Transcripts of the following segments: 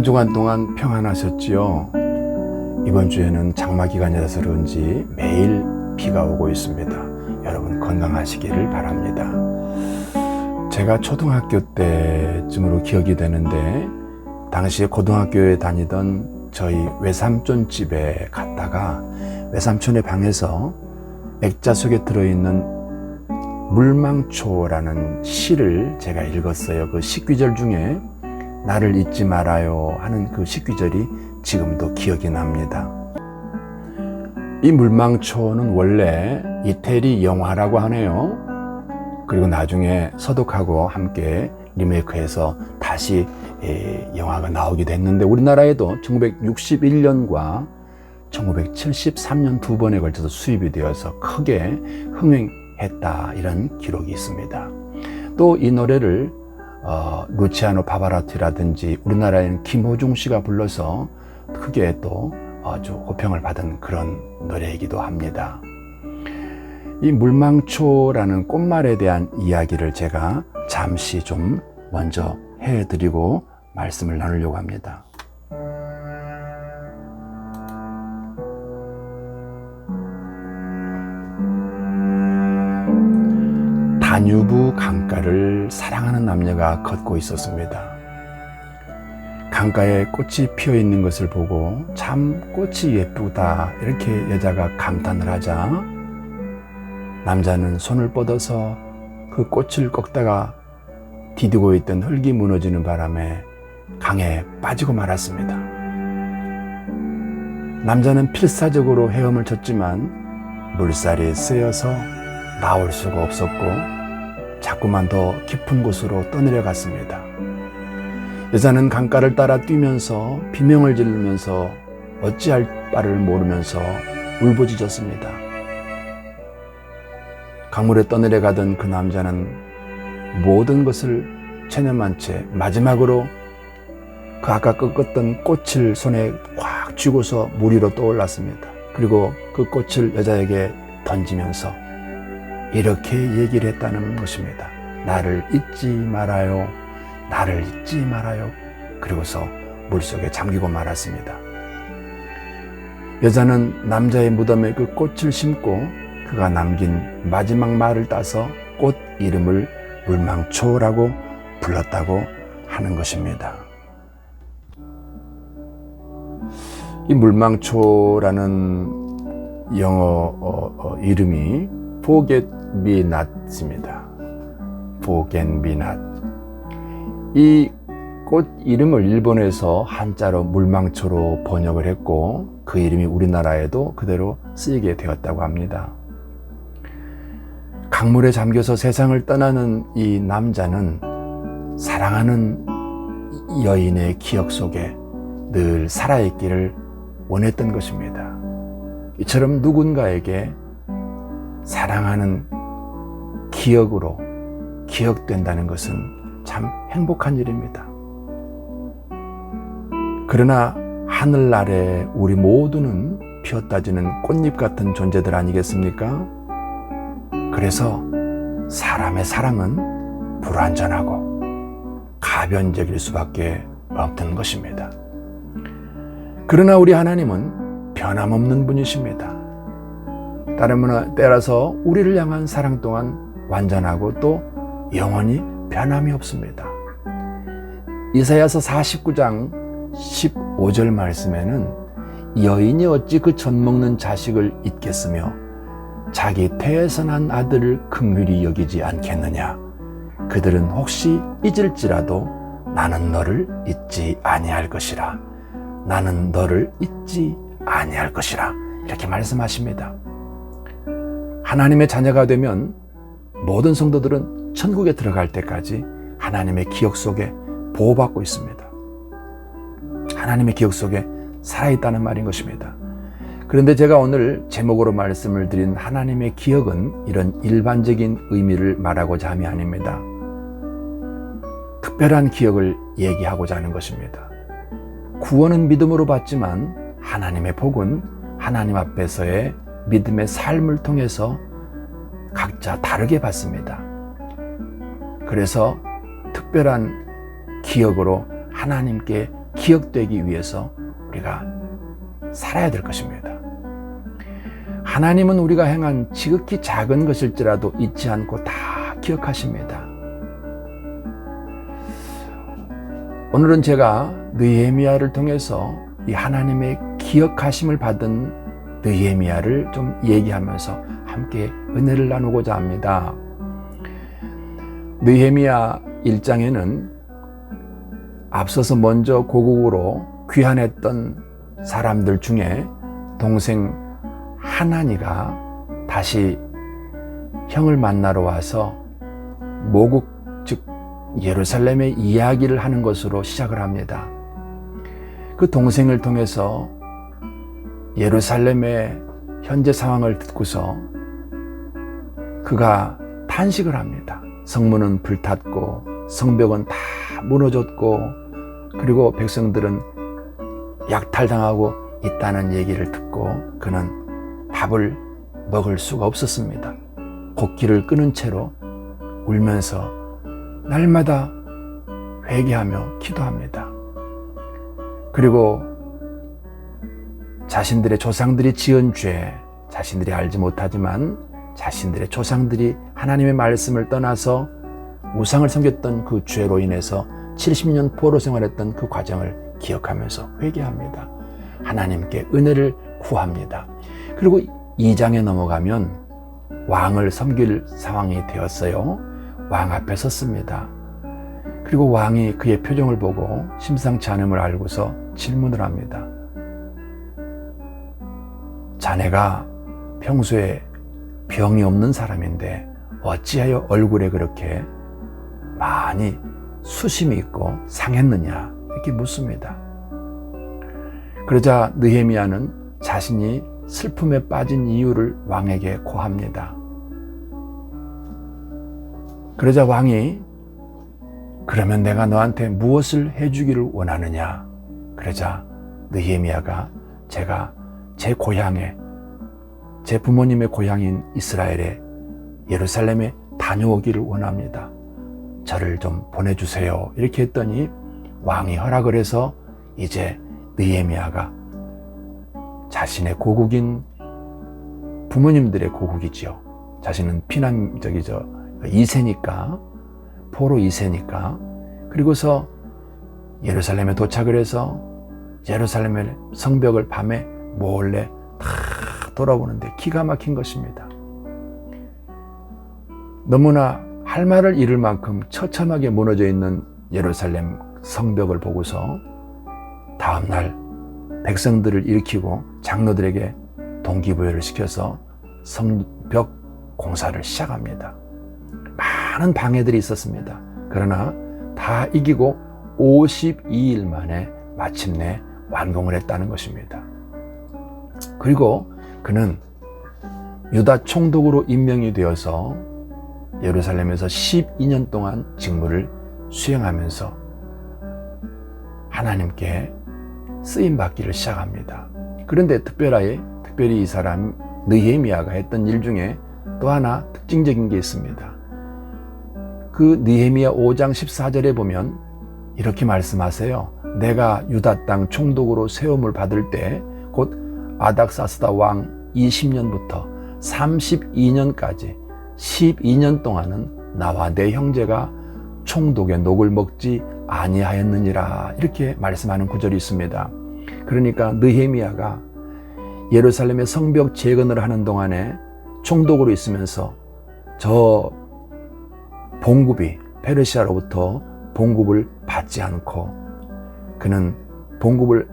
한 주간 동안 평안하셨지요? 이번 주에는 장마 기간이라서 그런지 매일 비가 오고 있습니다. 여러분 건강하시기를 바랍니다. 제가 초등학교 때쯤으로 기억이 되는데 당시에 고등학교에 다니던 저희 외삼촌 집에 갔다가 외삼촌의 방에서 액자 속에 들어있는 물망초라는 시를 제가 읽었어요. 그 시귀절 중에 나를 잊지 말아요 하는 그 시귀절이 지금도 기억이 납니다. 이 물망초는 원래 이태리 영화라고 하네요. 그리고 나중에 서독하고 함께 리메이크해서 다시 영화가 나오게 됐는데 우리나라에도 1961년과 1973년 두 번에 걸쳐서 수입이 되어서 크게 흥행했다 이런 기록이 있습니다. 또 이 노래를 루치아노 파바로티라든지 우리나라에는 김호중 씨가 불러서 크게 또 아주 호평을 받은 그런 노래이기도 합니다. 이 물망초라는 꽃말에 대한 이야기를 제가 잠시 좀 먼저 해드리고 말씀을 나누려고 합니다. 다뉴브 강가를 사랑하는 남녀가 걷고 있었습니다. 강가에 꽃이 피어 있는 것을 보고 참 꽃이 예쁘다 이렇게 여자가 감탄을 하자 남자는 손을 뻗어서 그 꽃을 꺾다가 디디고 있던 흙이 무너지는 바람에 강에 빠지고 말았습니다. 남자는 필사적으로 헤엄을 쳤지만 물살이 세여서 나올 수가 없었고 자꾸만 더 깊은 곳으로 떠내려갔습니다. 여자는 강가를 따라 뛰면서 비명을 지르면서 어찌할 바를 모르면서 울부짖었습니다. 강물에 떠내려가던 그 남자는 모든 것을 체념한 채 마지막으로 그 아까 꺾었던 꽃을 손에 꽉 쥐고서 물 위로 떠올랐습니다. 그리고 그 꽃을 여자에게 던지면서 이렇게 얘기를 했다는 것입니다. 나를 잊지 말아요. 나를 잊지 말아요. 그리고서 물속에 잠기고 말았습니다. 여자는 남자의 무덤에 그 꽃을 심고 그가 남긴 마지막 말을 따서 꽃 이름을 물망초라고 불렀다고 하는 것입니다. 이 물망초라는 영어 이름이 Forget Me Not입니다. Forget Me Not. 이 꽃 이름을 일본에서 한자로 물망초로 번역을 했고 그 이름이 우리나라에도 그대로 쓰이게 되었다고 합니다. 강물에 잠겨서 세상을 떠나는 이 남자는 사랑하는 여인의 기억 속에 늘 살아있기를 원했던 것입니다. 이처럼 누군가에게 사랑하는 기억으로 기억된다는 것은 참 행복한 일입니다. 그러나 하늘 아래 우리 모두는 피었다지는 꽃잎 같은 존재들 아니겠습니까? 그래서 사람의 사랑은 불완전하고 가변적일 수밖에 없는 것입니다. 그러나 우리 하나님은 변함없는 분이십니다. 따라서 우리를 향한 사랑 또한 완전하고 또 영원히 변함이 없습니다. 이사야서 49장 15절 말씀에는 여인이 어찌 그 젖먹는 자식을 잊겠으며 자기 태에서 난 아들을 긍휼히 여기지 않겠느냐. 그들은 혹시 잊을지라도 나는 너를 잊지 아니할 것이라. 나는 너를 잊지 아니할 것이라. 이렇게 말씀하십니다. 하나님의 자녀가 되면 모든 성도들은 천국에 들어갈 때까지 하나님의 기억 속에 보호받고 있습니다. 하나님의 기억 속에 살아있다는 말인 것입니다. 그런데 제가 오늘 제목으로 말씀을 드린 하나님의 기억은 이런 일반적인 의미를 말하고자 함이 아닙니다. 특별한 기억을 얘기하고자 하는 것입니다. 구원은 믿음으로 받지만 하나님의 복은 하나님 앞에서의 믿음의 삶을 통해서 각자 다르게 받습니다. 그래서 특별한 기억으로 하나님께 기억되기 위해서 우리가 살아야 될 것입니다. 하나님은 우리가 행한 지극히 작은 것일지라도 잊지 않고 다 기억하십니다. 오늘은 제가 느헤미야를 통해서 이 하나님의 기억하심을 받은 느헤미야를 좀 얘기하면서 함께 은혜를 나누고자 합니다. 느헤미야 1장에는 앞서서 먼저 고국으로 귀환했던 사람들 중에 동생 하나니가 다시 형을 만나러 와서 모국 즉 예루살렘의 이야기를 하는 것으로 시작을 합니다. 그 동생을 통해서 예루살렘의 현재 상황을 듣고서 그가 탄식을 합니다. 성문은 불탔고 성벽은 다 무너졌고 그리고 백성들은 약탈당하고 있다는 얘기를 듣고 그는 밥을 먹을 수가 없었습니다. 곡기를 끊은 채로 울면서 날마다 회개하며 기도합니다. 그리고 자신들의 조상들이 지은 죄, 자신들이 알지 못하지만 자신들의 조상들이 하나님의 말씀을 떠나서 우상을 섬겼던 그 죄로 인해서 70년 포로 생활했던 그 과정을 기억하면서 회개합니다. 하나님께 은혜를 구합니다. 그리고 2장에 넘어가면 왕을 섬길 상황이 되었어요. 왕 앞에 섰습니다. 그리고 왕이 그의 표정을 보고 심상치 않음을 알고서 질문을 합니다. 자네가 평소에 병이 없는 사람인데 어찌하여 얼굴에 그렇게 많이 수심이 있고 상했느냐 이렇게 묻습니다. 그러자 느헤미야는 자신이 슬픔에 빠진 이유를 왕에게 고합니다. 그러자 왕이 그러면 내가 너한테 무엇을 해주기를 원하느냐? 그러자 느헤미야가 제가 제 고향에 제 부모님의 고향인 이스라엘에 예루살렘에 다녀오기를 원합니다. 저를 좀 보내주세요. 이렇게 했더니 왕이 허락을 해서 이제 느헤미야가 자신의 고국인 부모님들의 고국이지요. 자신은 피난 2세니까 포로 2세니까 그리고서 예루살렘에 도착을 해서 예루살렘의 성벽을 밤에 몰래 다 돌아보는데 기가 막힌 것입니다. 너무나 할 말을 잃을 만큼 처참하게 무너져 있는 예루살렘 성벽을 보고서 다음날 백성들을 일으키고 장로들에게 동기부여를 시켜서 성벽 공사를 시작합니다. 많은 방해들이 있었습니다. 그러나 다 이기고 52일 만에 마침내 완공을 했다는 것입니다. 그리고 그는 유다 총독으로 임명이 되어서 예루살렘에서 12년 동안 직무를 수행하면서 하나님께 쓰임받기를 시작합니다. 그런데 특별히 이 사람 느헤미야가 했던 일 중에 또 하나 특징적인 게 있습니다. 그 느헤미야 5장 14절에 보면 이렇게 말씀하세요. 내가 유다 땅 총독으로 세움을 받을 때 곧 아닥사스다 왕 20년부터 32년까지 12년 동안은 나와 내 형제가 총독의 녹을 먹지 아니하였느니라 이렇게 말씀하는 구절이 있습니다. 그러니까 느헤미야가 예루살렘의 성벽 재건을 하는 동안에 총독으로 있으면서 저 봉급이 페르시아로부터 봉급을 받지 않고 그는 봉급을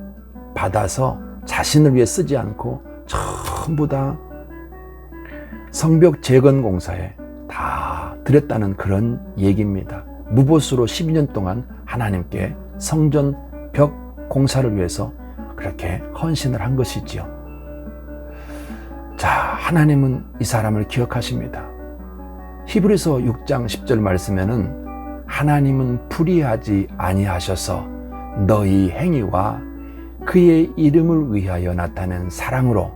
받아서 자신을 위해 쓰지 않고 전부 다 성벽 재건 공사에 다 드렸다는 그런 얘기입니다. 무보수로 12년 동안 하나님께 성전 벽 공사를 위해서 그렇게 헌신을 한 것이지요. 자, 하나님은 이 사람을 기억하십니다. 히브리서 6장 10절 말씀에는 하나님은 불의하지 아니하셔서 너희 행위와 그의 이름을 위하여 나타낸 사랑으로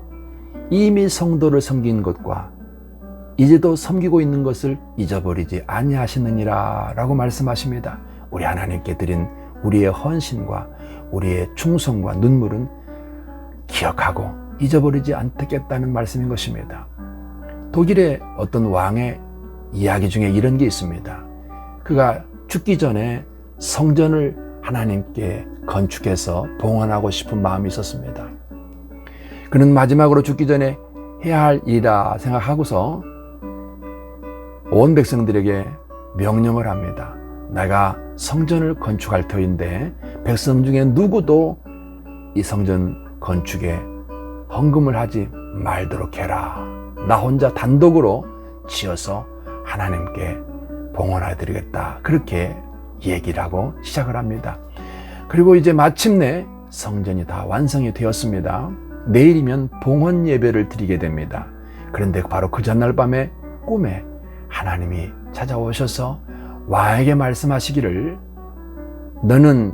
이미 성도를 섬긴 것과 이제도 섬기고 있는 것을 잊어버리지 아니하시느니라 라고 말씀하십니다. 우리 하나님께 드린 우리의 헌신과 우리의 충성과 눈물은 기억하고 잊어버리지 않겠다는 말씀인 것입니다. 독일의 어떤 왕의 이야기 중에 이런 게 있습니다. 그가 죽기 전에 성전을 하나님께 건축해서 봉헌하고 싶은 마음이 있었습니다. 그는 마지막으로 죽기 전에 해야 할 일이라 생각하고서 온 백성들에게 명령을 합니다. 내가 성전을 건축할 터인데 백성 중에 누구도 이 성전 건축에 헌금을 하지 말도록 해라. 나 혼자 단독으로 지어서 하나님께 봉헌해 드리겠다. 그렇게 얘기를 하고 시작을 합니다. 그리고 이제 마침내 성전이 다 완성이 되었습니다. 내일이면 봉헌 예배를 드리게 됩니다. 그런데 바로 그 전날 밤에 꿈에 하나님이 찾아오셔서 왕에게 말씀하시기를 너는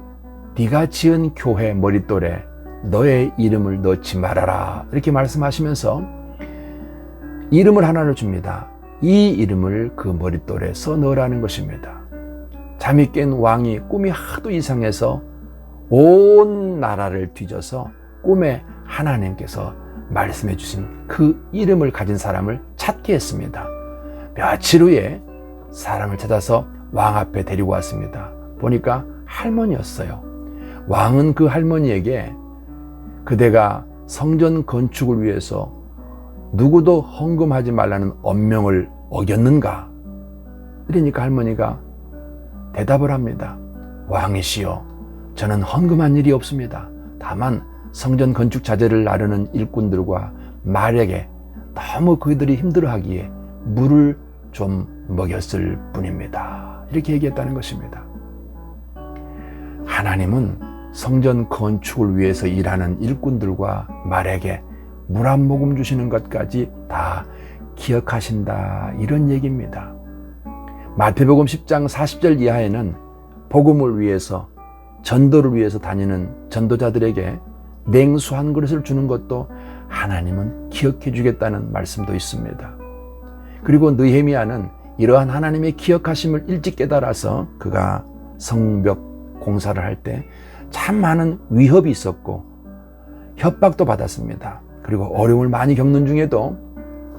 네가 지은 교회 머릿돌에 너의 이름을 넣지 말아라. 이렇게 말씀하시면서 이름을 하나를 줍니다. 이 이름을 그 머릿돌에 써 넣으라는 것입니다. 잠이 깬 왕이 꿈이 하도 이상해서 온 나라를 뒤져서 꿈에 하나님께서 말씀해 주신 그 이름을 가진 사람을 찾게 했습니다. 며칠 후에 사람을 찾아서 왕 앞에 데리고 왔습니다. 보니까 할머니였어요. 왕은 그 할머니에게 그대가 성전 건축을 위해서 누구도 헌금하지 말라는 엄명을 어겼는가? 그러니까 할머니가 대답을 합니다. 왕이시여, 저는 헌금한 일이 없습니다. 다만 성전 건축 자재를 나르는 일꾼들과 말에게 너무 그들이 힘들어하기에 물을 좀 먹였을 뿐입니다. 이렇게 얘기했다는 것입니다. 하나님은 성전 건축을 위해서 일하는 일꾼들과 말에게 물 한 모금 주시는 것까지 다 기억하신다, 이런 얘기입니다. 마태복음 10장 40절 이하에는 복음을 위해서, 전도를 위해서 다니는 전도자들에게 냉수 한 그릇을 주는 것도 하나님은 기억해 주겠다는 말씀도 있습니다. 그리고 느헤미야는 이러한 하나님의 기억하심을 일찍 깨달아서 그가 성벽 공사를 할 때 참 많은 위협이 있었고 협박도 받았습니다. 그리고 어려움을 많이 겪는 중에도,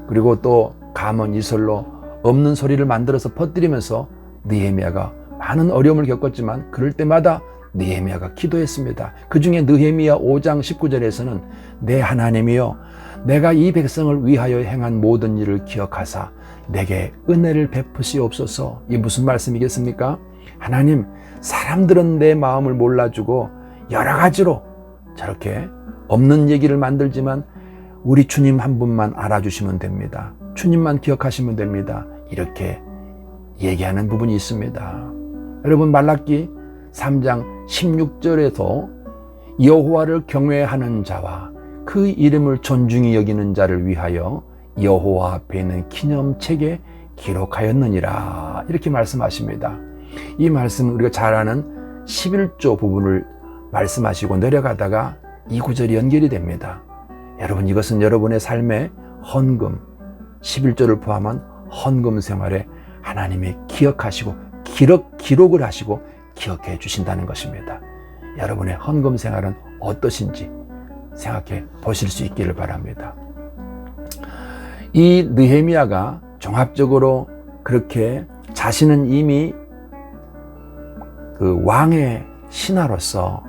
그리고 또 가문 이설로 없는 소리를 만들어서 퍼뜨리면서 느헤미야가 많은 어려움을 겪었지만 그럴 때마다 느헤미야가 기도했습니다. 그 중에 느헤미야 5장 19절에서는 내 하나님이여, 내가 이 백성을 위하여 행한 모든 일을 기억하사 내게 은혜를 베푸시옵소서. 이게 무슨 말씀이겠습니까? 하나님, 사람들은 내 마음을 몰라주고 여러 가지로 저렇게 없는 얘기를 만들지만 우리 주님 한 분만 알아주시면 됩니다. 주님만 기억하시면 됩니다. 이렇게 얘기하는 부분이 있습니다. 여러분, 말라기 3장 16절에도 여호와를 경외하는 자와 그 이름을 존중히 여기는 자를 위하여 여호와 앞에 있는 기념책에 기록하였느니라, 이렇게 말씀하십니다. 이 말씀은 우리가 잘 아는 11조 부분을 말씀하시고 내려가다가 이 구절이 연결이 됩니다. 여러분, 이것은 여러분의 삶의 헌금, 11조를 포함한 헌금 생활에 하나님이 기억하시고 기록을 하시고 기억해 주신다는 것입니다. 여러분의 헌금 생활은 어떠신지 생각해 보실 수 있기를 바랍니다. 이 느헤미야가 종합적으로 그렇게 자신은 이미 그 왕의 신하로서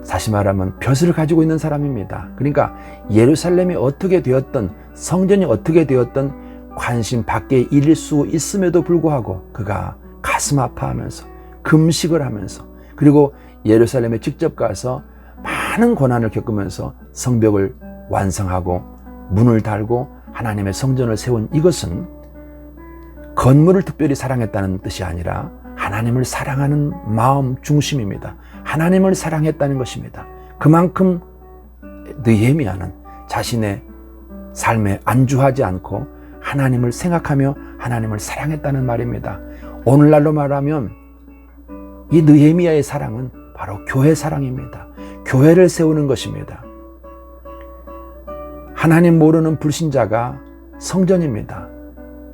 다시 말하면 벼슬을 가지고 있는 사람입니다. 그러니까 예루살렘이 어떻게 되었든, 성전이 어떻게 되었든 관심 밖에 일일 수 있음에도 불구하고 그가 가슴 아파하면서 금식을 하면서, 그리고 예루살렘에 직접 가서 많은 고난을 겪으면서 성벽을 완성하고 문을 달고 하나님의 성전을 세운 이것은 건물을 특별히 사랑했다는 뜻이 아니라 하나님을 사랑하는 마음 중심입니다. 하나님을 사랑했다는 것입니다. 그만큼 느헤미야는 자신의 삶에 안주하지 않고 하나님을 생각하며 하나님을 사랑했다는 말입니다. 오늘날로 말하면 이 느헤미야의 사랑은 바로 교회 사랑입니다. 교회를 세우는 것입니다. 하나님 모르는 불신자가 성전입니다.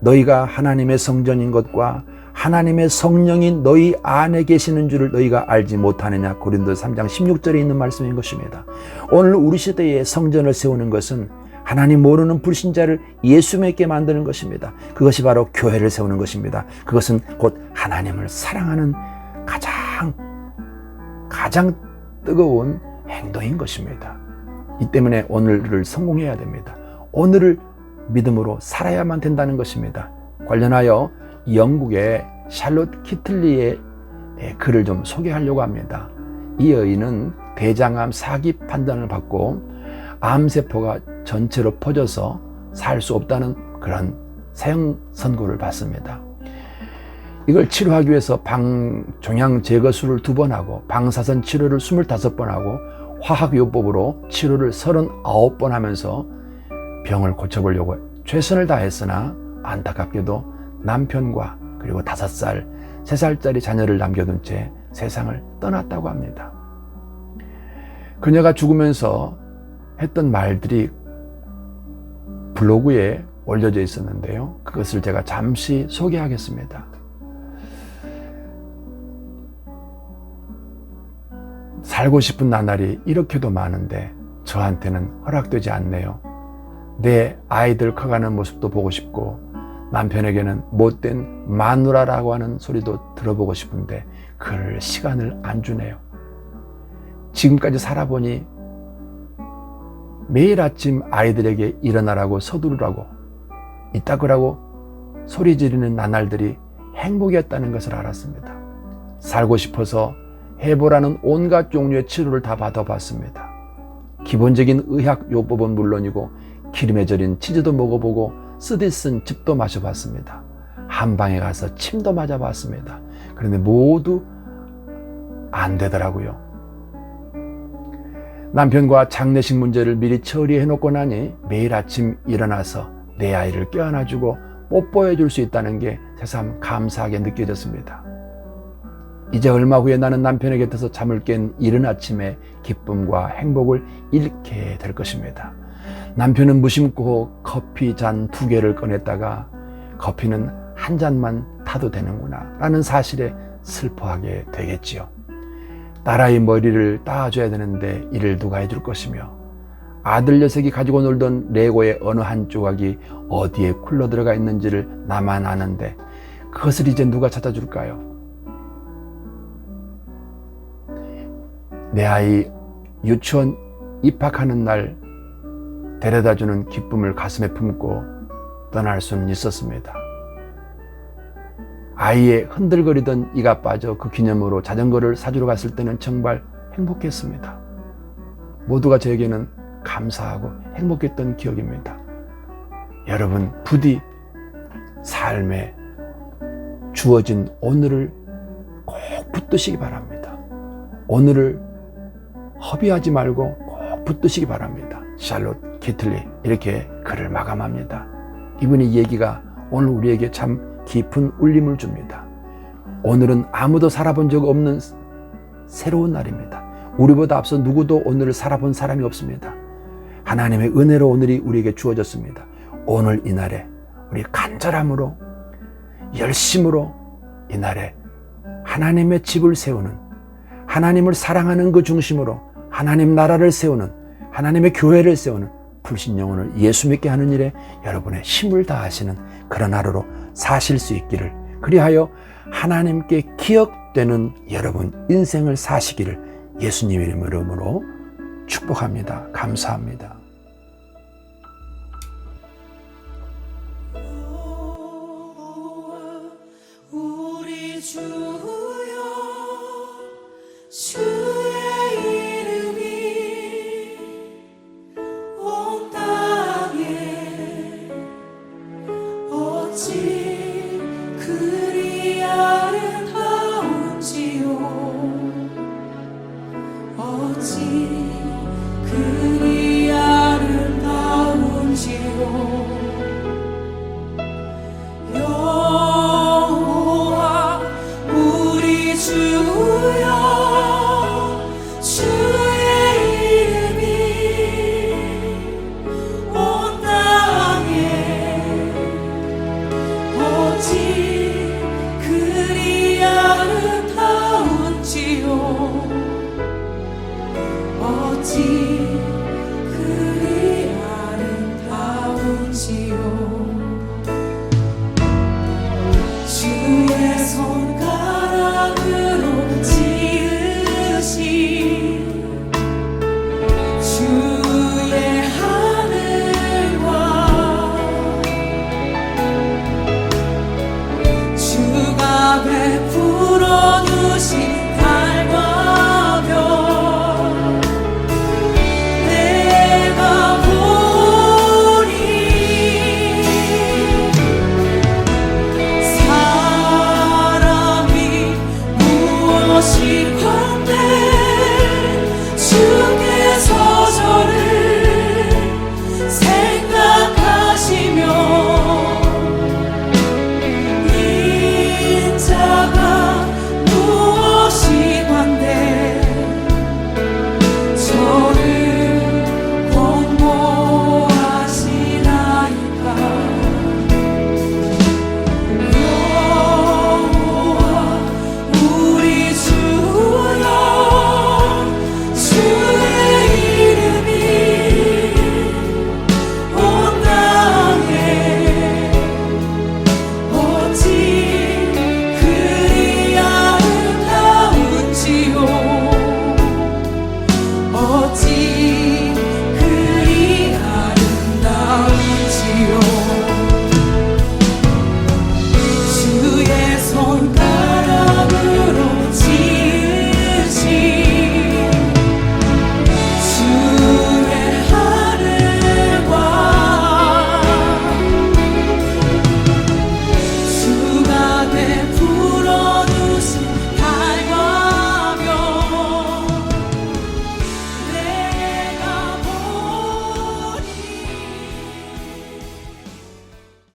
너희가 하나님의 성전인 것과 하나님의 성령이 너희 안에 계시는 줄을 너희가 알지 못하느냐. 고린도서 3장 16절에 있는 말씀인 것입니다. 오늘 우리 시대에 성전을 세우는 것은 하나님 모르는 불신자를 예수 믿게 만드는 것입니다. 그것이 바로 교회를 세우는 것입니다. 그것은 곧 하나님을 사랑하는 가장 뜨거운 행동인 것입니다. 이 때문에 오늘을 성공해야 됩니다. 오늘을 믿음으로 살아야만 된다는 것입니다. 관련하여 영국의 샬롯 키틀리의 글을 좀 소개하려고 합니다. 이 여인은 대장암 4기 판단을 받고 암세포가 전체로 퍼져서 살 수 없다는 그런 사형 선고를 받습니다. 이걸 치료하기 위해서 종양 제거술을 2번 하고 방사선 치료를 25번 하고 화학요법으로 치료를 39번 하면서 병을 고쳐보려고 최선을 다했으나 안타깝게도 남편과 그리고 5살, 3살짜리 자녀를 남겨둔 채 세상을 떠났다고 합니다. 그녀가 죽으면서 했던 말들이 블로그에 올려져 있었는데요. 그것을 제가 잠시 소개하겠습니다. 살고 싶은 나날이 이렇게도 많은데 저한테는 허락되지 않네요. 내 아이들 커가는 모습도 보고 싶고 남편에게는 못된 마누라라고 하는 소리도 들어보고 싶은데 그럴 시간을 안 주네요. 지금까지 살아보니 매일 아침 아이들에게 일어나라고 서두르라고 이따그라고 소리 지르는 나날들이 행복이었다는 것을 알았습니다. 살고 싶어서 해보라는 온갖 종류의 치료를 다 받아봤습니다. 기본적인 의학 요법은 물론이고 기름에 절인 치즈도 먹어보고 쓰디 쓴 즙도 마셔봤습니다. 한방에 가서 침도 맞아봤습니다. 그런데 모두 안 되더라고요. 남편과 장례식 문제를 미리 처리해놓고 나니 매일 아침 일어나서 내 아이를 껴안아주고 뽀뽀해줄 수 있다는 게 새삼 감사하게 느껴졌습니다. 이제 얼마 후에 나는 남편의 곁에서 잠을 깬 이른 아침에 기쁨과 행복을 잃게 될 것입니다. 남편은 무심코 커피 잔 2개를 꺼냈다가 커피는 한 잔만 타도 되는구나 라는 사실에 슬퍼하게 되겠지요. 딸아이 머리를 따줘야 되는데 이를 누가 해줄 것이며 아들 녀석이 가지고 놀던 레고의 어느 한 조각이 어디에 굴러 들어가 있는지를 나만 아는데 그것을 이제 누가 찾아줄까요? 내 아이 유치원 입학하는 날 데려다주는 기쁨을 가슴에 품고 떠날 수는 있었습니다. 아이의 흔들거리던 이가 빠져 그 기념으로 자전거를 사주러 갔을 때는 정말 행복했습니다. 모두가 저에게는 감사하고 행복했던 기억입니다. 여러분 부디 삶에 주어진 오늘을 꼭 붙드시기 바랍니다. 오늘을 허비하지 말고 꼭 붙드시기 바랍니다. 샬롯 키틀리 이렇게 글을 마감합니다. 이분의 얘기가 오늘 우리에게 참 깊은 울림을 줍니다. 오늘은 아무도 살아본 적 없는 새로운 날입니다. 우리보다 앞서 누구도 오늘을 살아본 사람이 없습니다. 하나님의 은혜로 오늘이 우리에게 주어졌습니다. 오늘 이 날에 우리 간절함으로 열심으로 이 날에 하나님의 집을 세우는 하나님을 사랑하는 그 중심으로 하나님 나라를 세우는 하나님의 교회를 세우는 불신 영혼을 예수 믿게 하는 일에 여러분의 힘을 다하시는 그런 하루로 사실 수 있기를, 그리하여 하나님께 기억되는 여러분 인생을 사시기를 예수님의 이름으로 축복합니다. 감사합니다.